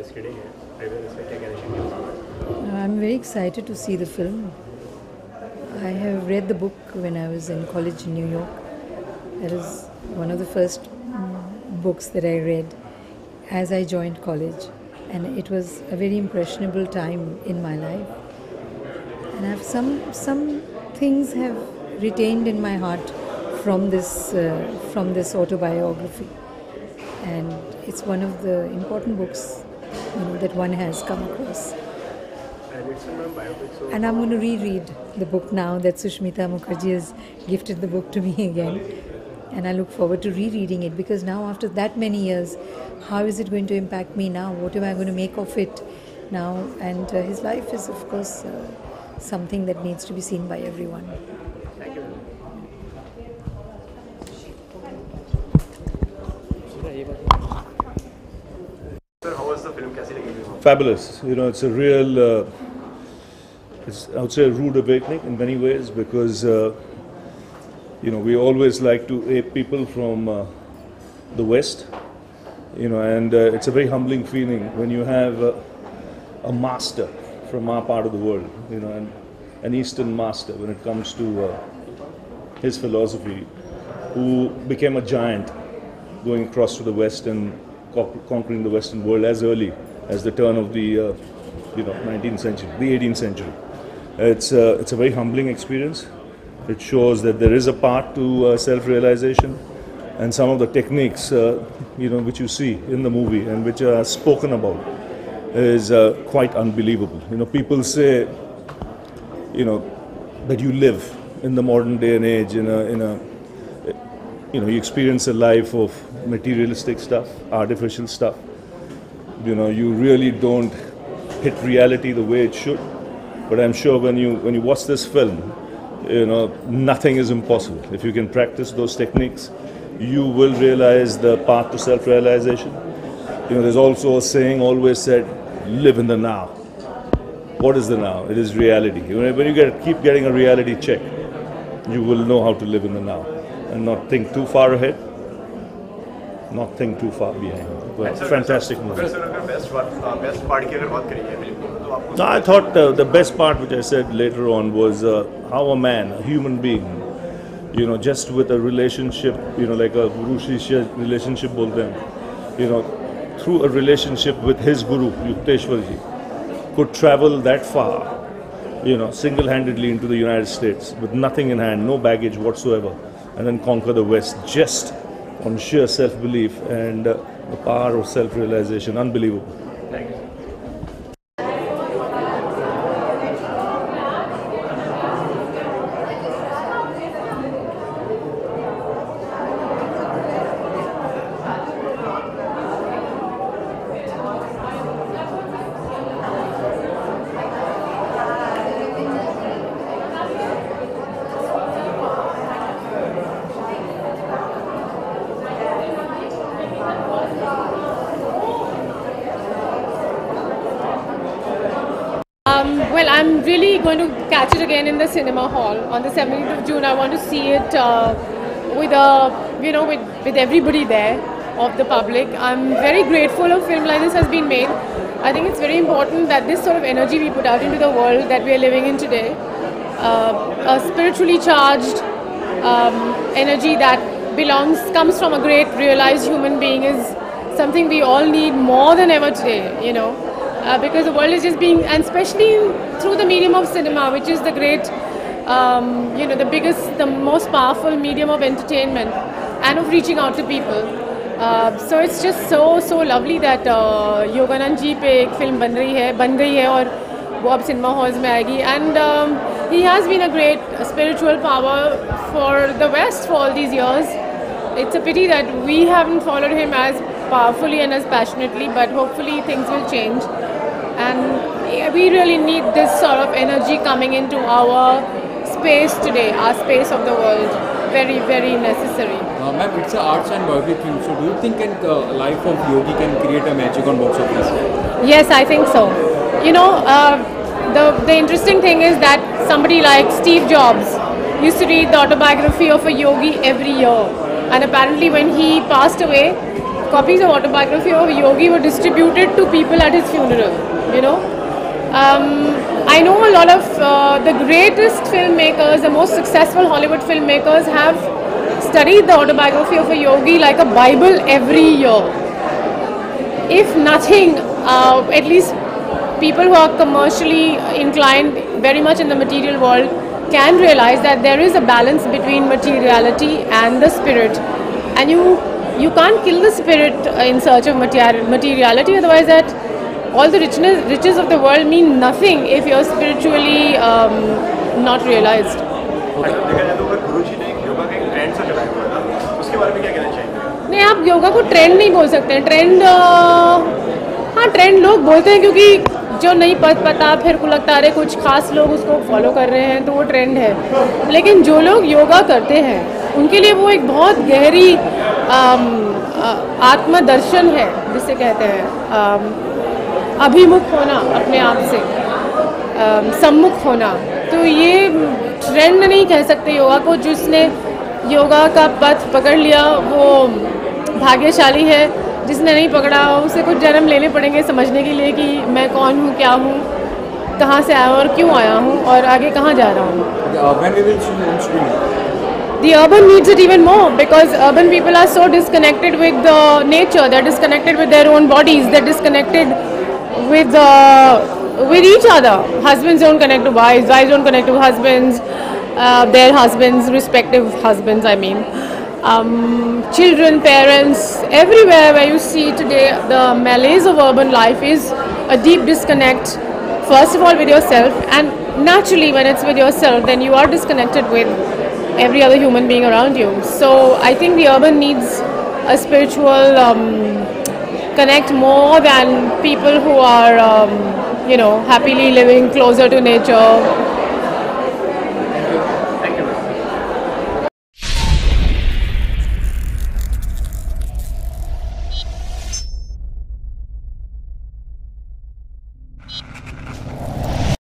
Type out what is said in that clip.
Screening है, trailer इसमें क्या कहना चाहिए? I'm very excited to see the film. I have read the book when I was in college in New York. That is one of the first books that I read as I joined college, and it was a very impressionable time in my life. And I have some things have retained in my heart from this autobiography, and it's one of the important books that one has come across. And it's a biopic, so And I'm going to reread the book now that Sushmita Mukherjee has gifted the book to me again. And I look forward to rereading it, because now after that many years, how is it going to impact me now? What am I going to make of it now? And his life is, of course, something that needs to be seen by everyone. thank you. Sir, how was the film? कैसी लगी film? Fabulous. It's a real, I would say, a rude awakening in many ways, because, we always like to ape people from the West, and it's a very humbling feeling when you have a master from our part of the world, and an Eastern master when it comes to his philosophy, who became a giant going across to the West and conquering the Western world as early as the turn of the 19th century, the 18th century. It's a very humbling experience. It shows that there is a path to self-realization, and some of the techniques which you see in the movie and which are spoken about is quite unbelievable. People say that you live in the modern day and age you experience a life of materialistic stuff, artificial stuff. You really don't hit reality the way it should. But I'm sure when you watch this film, nothing is impossible. If you can practice those techniques, you will realize the path to self-realization. There's also a saying always said, live in the now. What is the now? It is reality. When you keep getting a reality check, you will know how to live in the now and not think too far ahead, not think too far behind. But fantastic movie. Sir, अगर best part की अगर बात करेंगे film की, तो आपको No, I thought the best part, which I said later on, was how a man, a human being, just with a relationship, like a guru shishya relationship bolte hain, through a relationship with his guru, Yukteswarji, could travel that far, single-handedly into the United States with nothing in hand, no baggage whatsoever, and then conquer the West just on sheer self-belief and the power of self-realization. Unbelievable. thank you. Well, I'm really going to catch it again in the cinema hall on the 17th of June. I want to see it with everybody there of the public. I'm very grateful a film like this has been made. I think it's very important that this sort of energy we put out into the world that we are living in today, a spiritually charged energy that comes from a great realized human being, is something we all need more than ever today, because the world is just being, and especially through the medium of cinema, which is the great, the biggest, the most powerful medium of entertainment and of reaching out to people. So it's just so lovely that Yogananda ji पे एक film बन गई है और वो अब cinema halls में आएगी. And he has been a great spiritual power for the West for all these years. It's a pity that we haven't followed him as powerfully and as passionately, but hopefully things will change. And we really need this sort of energy coming into our space today, our space of the world. Very, very necessary. Ma'am, it's an arts and biopic film, so do you think the life of Yogi can create a magic on box office? Yes, I think so. The interesting thing is that somebody like Steve Jobs used to read the autobiography of a yogi every year. And apparently when he passed away, copies of autobiography of Yogi were distributed to people at his funeral. You know, I know a lot of the greatest filmmakers, the most successful Hollywood filmmakers have studied the autobiography of a yogi like a Bible every year. If nothing, at least people who are commercially inclined very much in the material world can realize that there is a balance between materiality and the spirit, and you can't kill the spirit in search of materiality, otherwise that all the riches of the world mean nothing if you're spiritually not realized. अगर देखा जाए तो अगर गुरुजी ने योगा का एक trend सा चलाया हुआ था, उसके बारे में क्या कहना चाहेंगे? नहीं, आप योगा को ट्रेंड नहीं बोल सकते हैं. ट्रेंड, हाँ ट्रेंड लोग बोलते हैं क्योंकि जो नहीं पता फिर को लगता है कुछ खास लोग उसको फॉलो कर रहे हैं तो वो ट्रेंड है. लेकिन जो लोग योगा करते हैं उनके लिए वो एक बहुत गहरी आत्मदर्शन है, जिसे कहते हैं अभिमुख होना, अपने आप से सम्मुख होना. तो ये ट्रेंड नहीं कह सकते योगा को. जिसने योगा का पथ पकड़ लिया वो भाग्यशाली है, जिसने नहीं पकड़ा उसे कुछ जन्म लेने पड़ेंगे समझने के लिए कि मैं कौन हूँ, क्या हूँ, कहाँ से आया हूँ और क्यों आया हूँ और आगे कहाँ जा रहा हूँ. The urban needs it even more because urban people are so disconnected with the nature, they're disconnected with their own bodies, they're disconnected with each other. Husbands don't connect to wives, wives don't connect to husbands, their husbands, respective husbands I mean. Children, parents, everywhere where you see today the malaise of urban life is a deep disconnect, first of all with yourself, and naturally when it's with yourself then you are disconnected with every other human being around you. So I think the urban needs a spiritual connect more than people who are happily living closer to nature,